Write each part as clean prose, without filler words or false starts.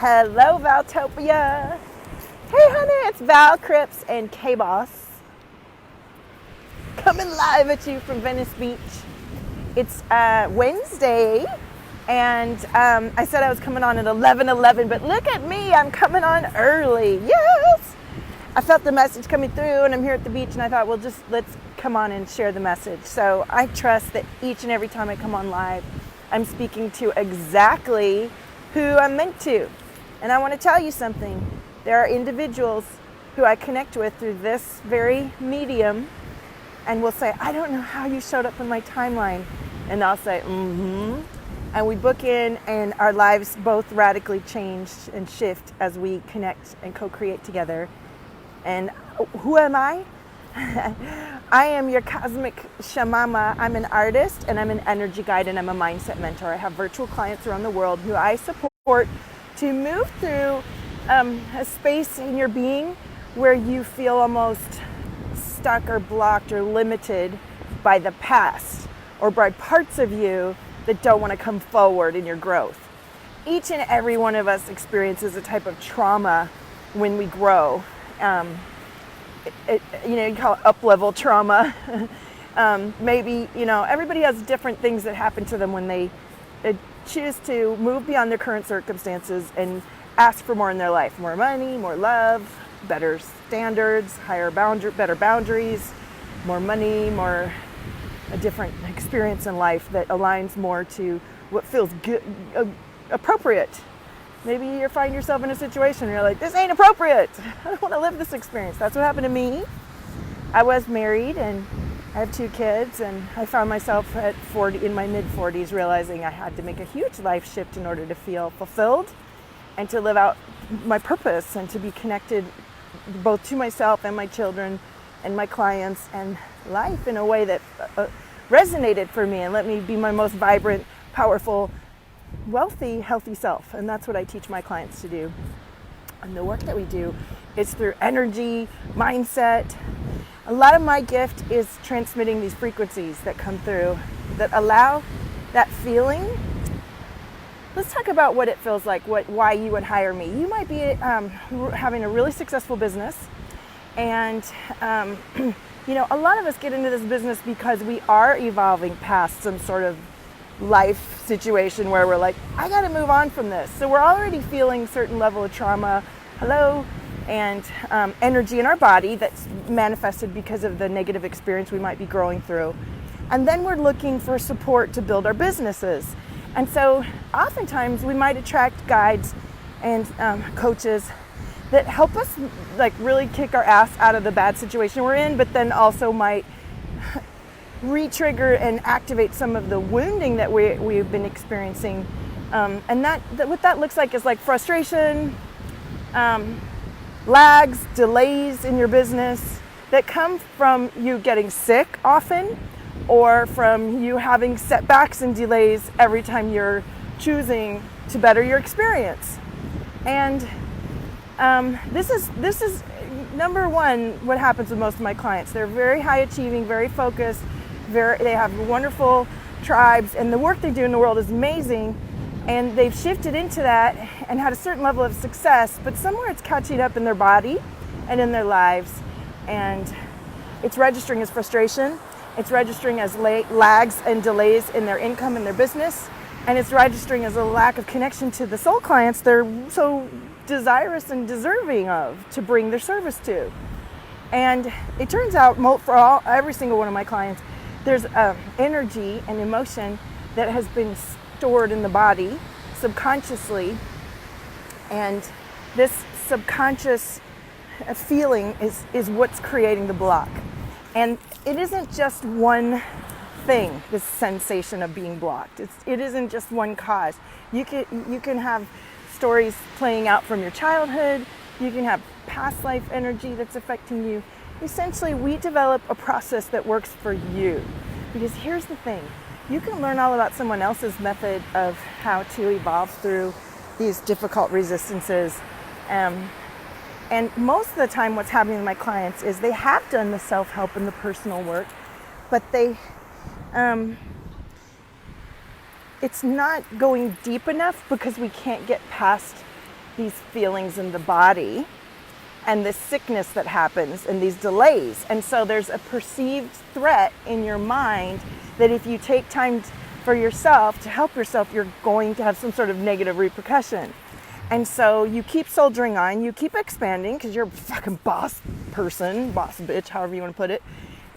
Hello, Valtopia. Hey, honey, it's Val, Crips, and K-Boss coming live at you from Venice Beach. It's Wednesday, and I said I was coming on at 11:11, but look at me, I'm coming on early. Yes! I felt the message coming through, and I'm here at the beach, and I thought, well, let's come on and share the message. So I trust that each and every time I come on live, I'm speaking to exactly who I'm meant to. And I want to tell you something. There are individuals who I connect with through this very medium and will say, I don't know how you showed up in my timeline. And I'll say, mm-hmm. And we book in, and our lives both radically change and shift as we connect and co-create together. And who am I? I am your cosmic shamama. I'm an artist, and I'm an energy guide, and I'm a mindset mentor. I have virtual clients around the world who I support to move through a space in your being where you feel almost stuck or blocked or limited by the past or by parts of you that don't want to come forward in your growth. Each and every one of us experiences a type of trauma when we grow. You call it up-level trauma. Maybe, everybody has different things that happen to them when they choose to move beyond their current circumstances and ask for more in their life. More money, more love, better standards, better boundaries, more money, a different experience in life that aligns more to what feels good, appropriate. Maybe you find yourself in a situation where you're like, this ain't appropriate. I don't want to live this experience. That's what happened to me. I was married and I have 2 kids, and I found myself in my mid-40s realizing I had to make a huge life shift in order to feel fulfilled and to live out my purpose and to be connected both to myself and my children and my clients and life in a way that resonated for me and let me be my most vibrant, powerful, wealthy, healthy self. And that's what I teach my clients to do. And the work that we do is through energy, mindset. A lot of my gift is transmitting these frequencies that come through that allow that feeling. Let's talk about what it feels like, why you would hire me. You might be having a really successful business, and a lot of us get into this business because we are evolving past some sort of life situation where we're like, I got to move on from this. So we're already feeling a certain level of trauma, and energy in our body that's manifested because of the negative experience we might be growing through. And then we're looking for support to build our businesses. And so oftentimes we might attract guides and coaches that help us really kick our ass out of the bad situation we're in, but then also might re-trigger and activate some of the wounding that we've been experiencing. And what that looks like is frustration, lags, delays in your business that come from you getting sick often, or from you having setbacks and delays every time you're choosing to better your experience. And this is number one, what happens with most of my clients. They're very high achieving, very focused, they have wonderful tribes, and the work they do in the world is amazing. And they've shifted into that and had a certain level of success, but somewhere it's catching up in their body and in their lives. And it's registering as frustration. It's registering as lags and delays in their income and their business. And it's registering as a lack of connection to the soul clients they're so desirous and deserving of to bring their service to. And it turns out for every single one of my clients, there's energy and emotion that has been stored in the body subconsciously, and this subconscious feeling is what's creating the block. And it isn't just one thing, this sensation of being blocked. It isn't just one cause. You can have stories playing out from your childhood. You can have past life energy that's affecting you. Essentially, we develop a process that works for you. Because here's the thing. You can learn all about someone else's method of how to evolve through these difficult resistances. And most of the time what's happening with my clients is they have done the self-help and the personal work, but it's not going deep enough because we can't get past these feelings in the body and the sickness that happens and these delays. And so there's a perceived threat in your mind that if you take time for yourself to help yourself, you're going to have some sort of negative repercussion. And so you keep soldiering on, you keep expanding because you're a fucking boss person, boss bitch, however you want to put it.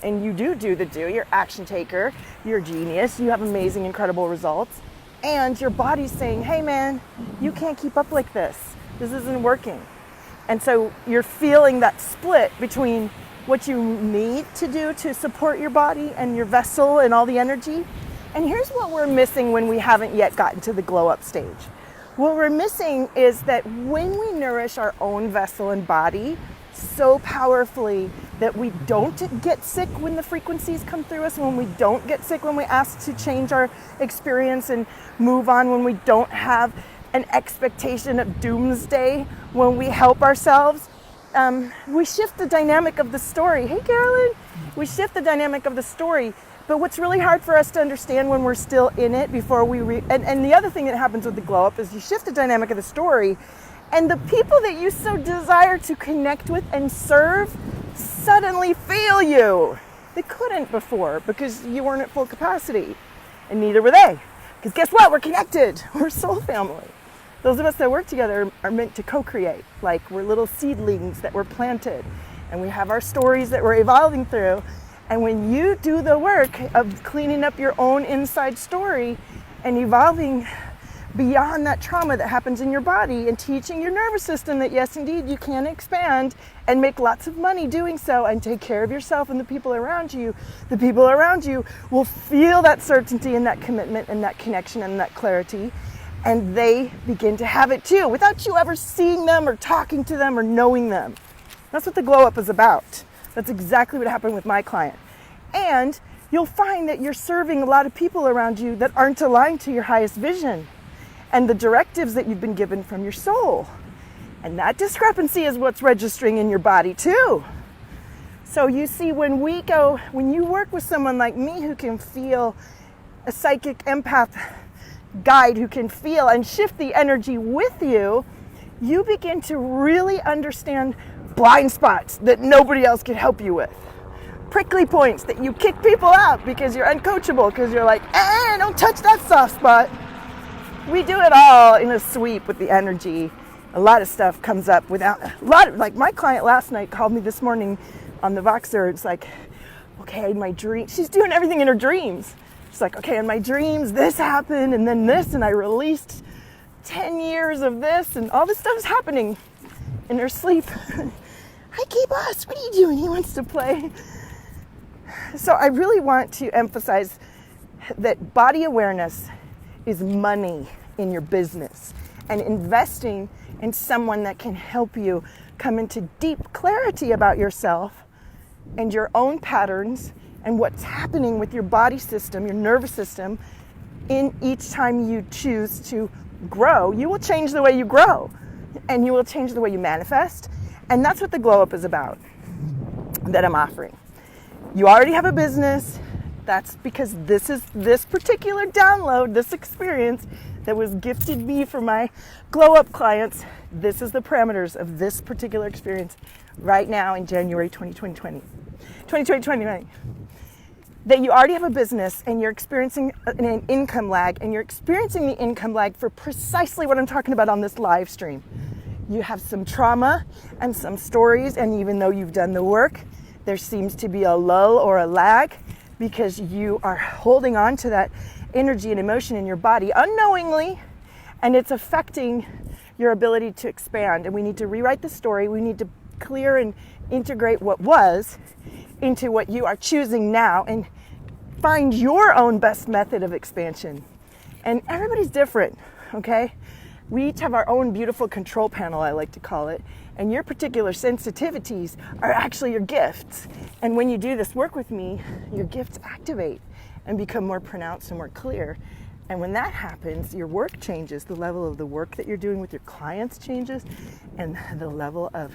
And you do the do, you're action taker, you're a genius, you have amazing, incredible results. And your body's saying, hey man, you can't keep up like this. This isn't working. And so you're feeling that split between what you need to do to support your body and your vessel and all the energy. And here's what we're missing when we haven't yet gotten to the glow up stage. What we're missing is that when we nourish our own vessel and body so powerfully that we don't get sick when the frequencies come through us, when we don't get sick when we ask to change our experience and move on, when we don't have an expectation of doomsday, when we help ourselves, we shift the dynamic of the story. Hey, Carolyn, we shift the dynamic of the story. But what's really hard for us to understand when we're still in it before we and the other thing that happens with the glow up is you shift the dynamic of the story, and the people that you so desire to connect with and serve suddenly fail you. They couldn't before because you weren't at full capacity, and neither were they. Because guess what? We're connected. We're soul family. Those of us that work together are meant to co-create. Like we're little seedlings that were planted, and we have our stories that we're evolving through. And when you do the work of cleaning up your own inside story and evolving beyond that trauma that happens in your body and teaching your nervous system that yes, indeed, you can expand and make lots of money doing so and take care of yourself and the people around you will feel that certainty and that commitment and that connection and that clarity. And they begin to have it too without you ever seeing them or talking to them or knowing them. That's what the glow up is about. That's exactly what happened with my client. And you'll find that you're serving a lot of people around you that aren't aligned to your highest vision and the directives that you've been given from your soul. And that discrepancy is what's registering in your body too. So you see, when you work with someone like me who can feel, a psychic empath guide who can feel and shift the energy with you, you begin to really understand blind spots that nobody else can help you with. Prickly points that you kick people out because you're uncoachable, because you're like, don't touch that soft spot. We do it all in a sweep with the energy. A lot of stuff comes up like my client last night called me this morning on the Voxer. It's like, okay, in my dream, she's doing everything in her dreams. She's like, okay, in my dreams, this happened, and then this, and I released 10 years of this, and all this stuff is happening in her sleep. Hi, K-Boss, what are you doing? He wants to play. So I really want to emphasize that body awareness is money in your business, and investing in someone that can help you come into deep clarity about yourself and your own patterns and what's happening with your body system, your nervous system, in each time you choose to grow. You will change the way you grow, and you will change the way you manifest. And that's what the glow up is about, that I'm offering. You already have a business. That's because this particular download, this experience that was gifted me for my glow up clients. This is the parameters of this particular experience right now in January 2020. That you already have a business and you're experiencing an income lag, and you're experiencing the income lag for precisely what I'm talking about on this live stream. You have some trauma and some stories, and even though you've done the work, there seems to be a lull or a lag because you are holding on to that energy and emotion in your body unknowingly, and it's affecting your ability to expand. And we need to rewrite the story. We need to clear and integrate what was into what you are choosing now and find your own best method of expansion. And everybody's different, okay? We each have our own beautiful control panel, I like to call it, and your particular sensitivities are actually your gifts. And when you do this work with me, your gifts activate and become more pronounced and more clear. And when that happens, your work changes. The level of the work that you're doing with your clients changes, and the level of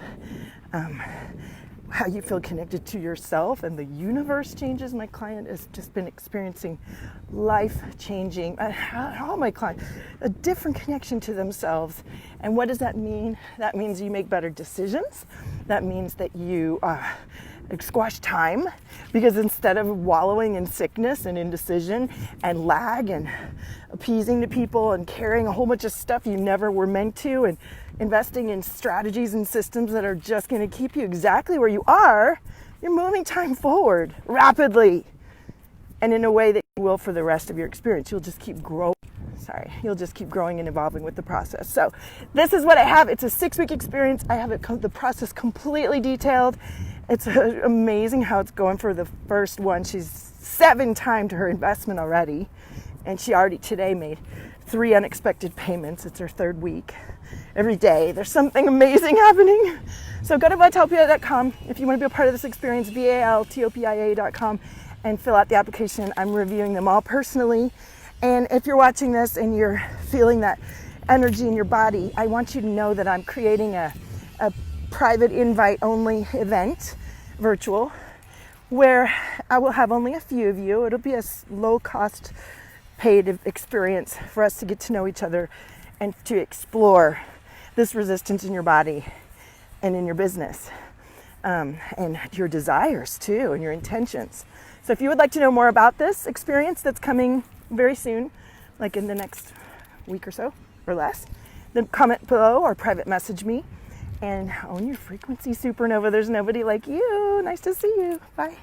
how you feel connected to yourself, and the universe changes. My client has just been experiencing life-changing, all my clients, a different connection to themselves. And what does that mean? That means you make better decisions. That means that you squash time, because instead of wallowing in sickness and indecision and lag and appeasing to people and carrying a whole bunch of stuff you never were meant to, and investing in strategies and systems that are just going to keep you exactly where you are, you're moving time forward rapidly and in a way that you will for the rest of your experience. You'll just keep growing. You'll just keep growing and evolving with the process. So this is what I have. It's a 6-week experience. I have the process completely detailed. It's amazing how it's going for the first one. She's 7 times her investment already, and she already today made 3 unexpected payments. It's her 3rd week. Every day there's something amazing happening. So go to Valtopia.com if you want to be a part of this experience, Valtopia.com, and fill out the application. I'm reviewing them all personally. And if you're watching this and you're feeling that energy in your body, I want you to know that I'm creating a private invite-only event, virtual, where I will have only a few of you. It'll be a low-cost paid experience for us to get to know each other and to explore this resistance in your body and in your business, and your desires too, and your intentions. So if you would like to know more about this experience that's coming very soon, like in the next week or so or less, then comment below or private message me. And own your frequency, supernova. There's nobody like you. Nice to see you. Bye.